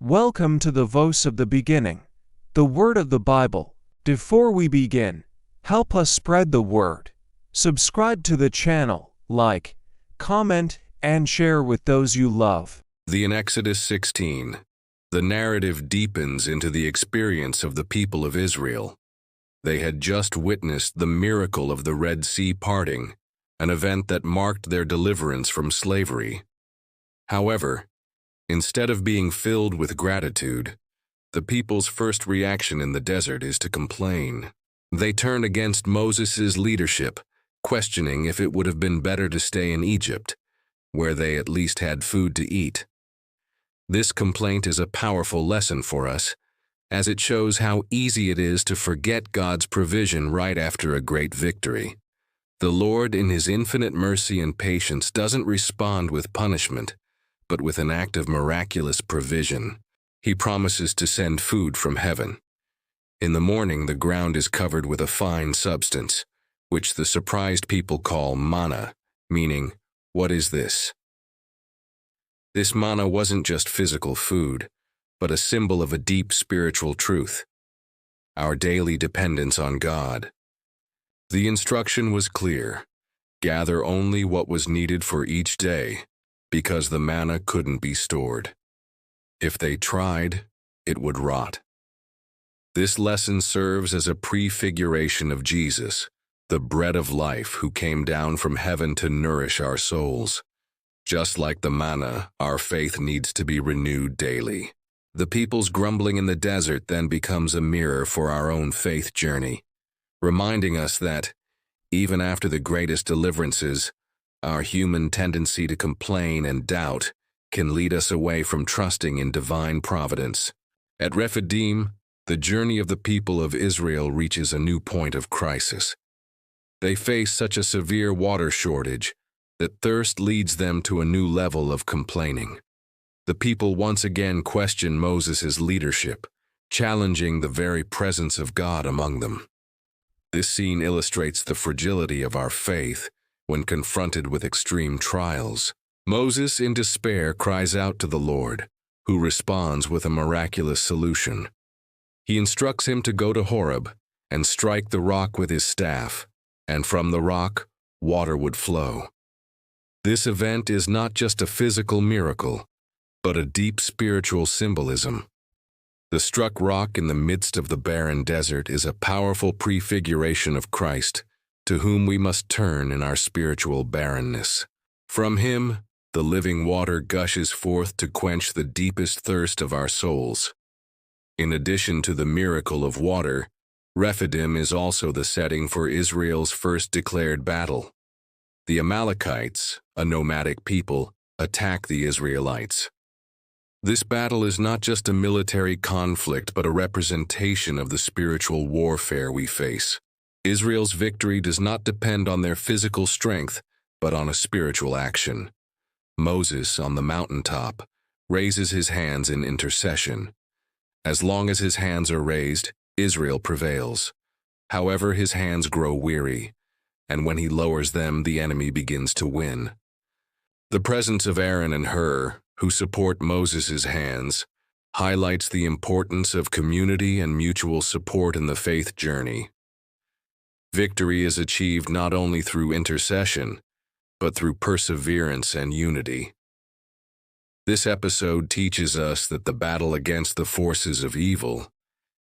Welcome to the Voice of the Beginning, the Word of the Bible. Before we begin, help us spread the word. Subscribe to the channel, like, comment, and share with those you love. In Exodus 16, the narrative deepens into the experience of the people of Israel. They had just witnessed the miracle of the Red Sea parting, an event that marked their deliverance from slavery. However, instead of being filled with gratitude, the people's first reaction in the desert is to complain. They turn against Moses' leadership, questioning if it would have been better to stay in Egypt, where they at least had food to eat. This complaint is a powerful lesson for us, as it shows how easy it is to forget God's provision right after a great victory. The Lord, in His infinite mercy and patience, doesn't respond with punishment, but with an act of miraculous provision. He promises to send food from heaven. In the morning, the ground is covered with a fine substance, which the surprised people call manna, meaning, "What is this?" This manna wasn't just physical food, but a symbol of a deep spiritual truth, our daily dependence on God. The instruction was clear: gather only what was needed for each day, because the manna couldn't be stored. If they tried, it would rot. This lesson serves as a prefiguration of Jesus, the bread of life who came down from heaven to nourish our souls. Just like the manna, our faith needs to be renewed daily. The people's grumbling in the desert then becomes a mirror for our own faith journey, reminding us that, even after the greatest deliverances, our human tendency to complain and doubt can lead us away from trusting in divine providence. At Rephidim, the journey of the people of Israel reaches a new point of crisis. They face such a severe water shortage that thirst leads them to a new level of complaining. The people once again question Moses' leadership, challenging the very presence of God among them. This scene illustrates the fragility of our faith when confronted with extreme trials. Moses, in despair, cries out to the Lord, who responds with a miraculous solution. He instructs him to go to Horeb and strike the rock with his staff, and from the rock, water would flow. This event is not just a physical miracle, but a deep spiritual symbolism. The struck rock in the midst of the barren desert is a powerful prefiguration of Christ, to whom we must turn in our spiritual barrenness. From Him, the living water gushes forth to quench the deepest thirst of our souls. In addition to the miracle of water, Rephidim is also the setting for Israel's first declared battle. The Amalekites, a nomadic people, attack the Israelites. This battle is not just a military conflict, but a representation of the spiritual warfare we face. Israel's victory does not depend on their physical strength, but on a spiritual action. Moses, on the mountaintop, raises his hands in intercession. As long as his hands are raised, Israel prevails. However, his hands grow weary, and when he lowers them, the enemy begins to win. The presence of Aaron and Hur, who support Moses' hands, highlights the importance of community and mutual support in the faith journey. Victory is achieved not only through intercession, but through perseverance and unity. This episode teaches us that the battle against the forces of evil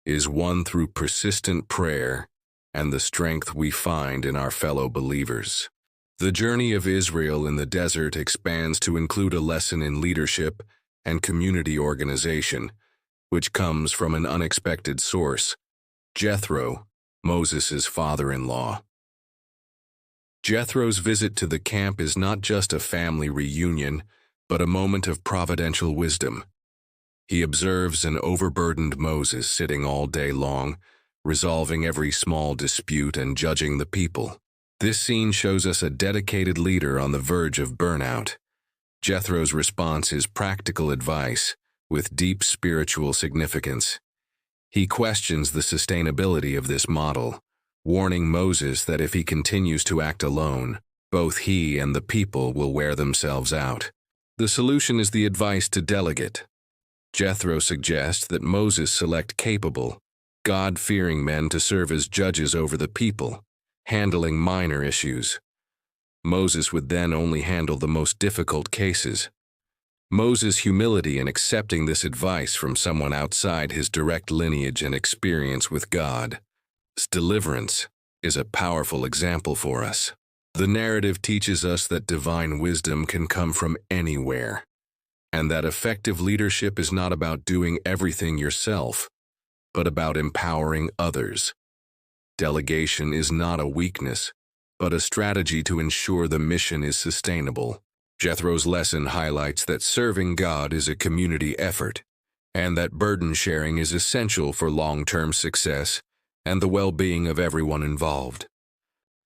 is won through persistent prayer and the strength we find in our fellow believers. The journey of Israel in the desert expands to include a lesson in leadership and community organization, which comes from an unexpected source: Jethro, Moses' father-in-law. Jethro's visit to the camp is not just a family reunion, but a moment of providential wisdom. He observes an overburdened Moses sitting all day long, resolving every small dispute and judging the people. This scene shows us a dedicated leader on the verge of burnout. Jethro's response is practical advice with deep spiritual significance. He questions the sustainability of this model, warning Moses that if he continues to act alone, both he and the people will wear themselves out. The solution is the advice to delegate. Jethro suggests that Moses select capable, God-fearing men to serve as judges over the people, handling minor issues. Moses would then only handle the most difficult cases. Moses' humility in accepting this advice from someone outside his direct lineage and experience with God's deliverance is a powerful example for us. The narrative teaches us that divine wisdom can come from anywhere, and that effective leadership is not about doing everything yourself, but about empowering others. Delegation is not a weakness, but a strategy to ensure the mission is sustainable. Jethro's lesson highlights that serving God is a community effort, and that burden sharing is essential for long-term success and the well-being of everyone involved.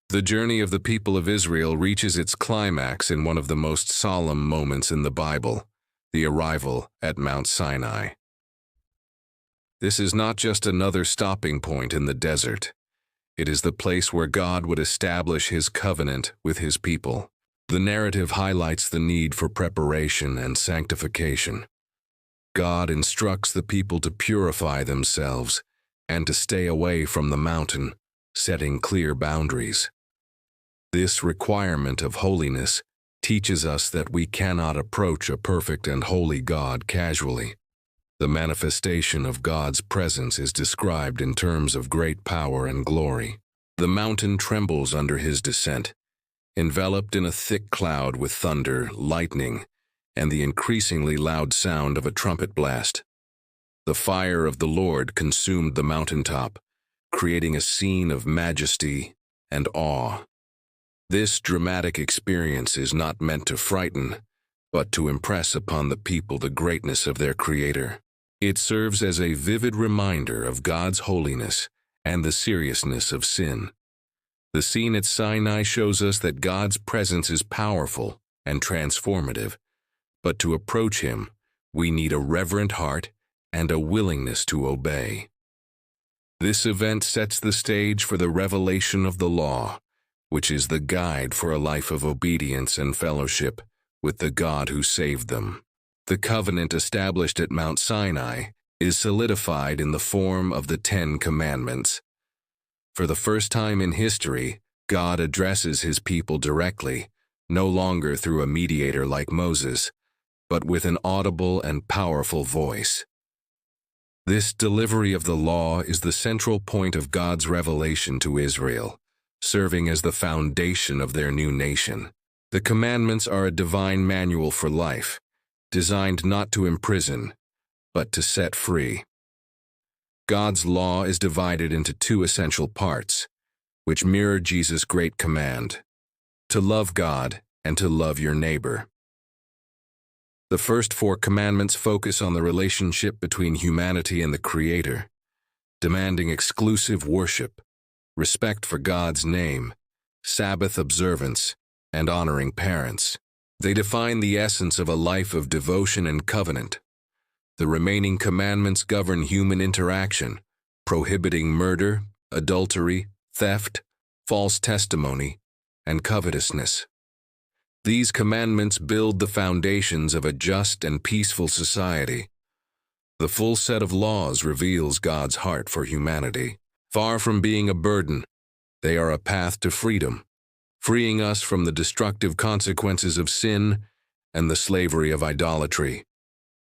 The journey of the people of Israel reaches its climax in one of the most solemn moments in the Bible, the arrival at Mount Sinai. This is not just another stopping point in the desert. It is the place where God would establish his covenant with his people. The narrative highlights the need for preparation and sanctification. God instructs the people to purify themselves and to stay away from the mountain, setting clear boundaries. This requirement of holiness teaches us that we cannot approach a perfect and holy God casually. The manifestation of God's presence is described in terms of great power and glory. The mountain trembles under his descent, enveloped in a thick cloud with thunder, lightning, and the increasingly loud sound of a trumpet blast. The fire of the Lord consumed the mountaintop, creating a scene of majesty and awe. This dramatic experience is not meant to frighten, but to impress upon the people the greatness of their Creator. It serves as a vivid reminder of God's holiness and the seriousness of sin. The scene at Sinai shows us that God's presence is powerful and transformative, but to approach him, we need a reverent heart and a willingness to obey. This event sets the stage for the revelation of the law, which is the guide for a life of obedience and fellowship with the God who saved them. The covenant established at Mount Sinai is solidified in the form of the 10 Commandments. For the first time in history, God addresses his people directly, no longer through a mediator like Moses, but with an audible and powerful voice. This delivery of the law is the central point of God's revelation to Israel, serving as the foundation of their new nation. The commandments are a divine manual for life, designed not to imprison, but to set free. God's law is divided into 2 essential parts, which mirror Jesus' great command, to love God and to love your neighbor. The first 4 commandments focus on the relationship between humanity and the Creator, demanding exclusive worship, respect for God's name, Sabbath observance, and honoring parents. They define the essence of a life of devotion and covenant. The remaining commandments govern human interaction, prohibiting murder, adultery, theft, false testimony, and covetousness. These commandments build the foundations of a just and peaceful society. The full set of laws reveals God's heart for humanity. Far from being a burden, they are a path to freedom, freeing us from the destructive consequences of sin and the slavery of idolatry.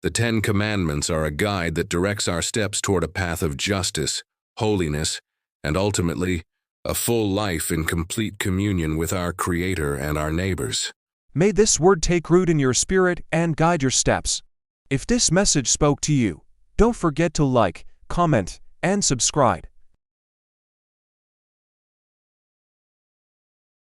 The 10 Commandments are a guide that directs our steps toward a path of justice, holiness, and ultimately, a full life in complete communion with our Creator and our neighbors. May this word take root in your spirit and guide your steps. If this message spoke to you, don't forget to like, comment, and subscribe.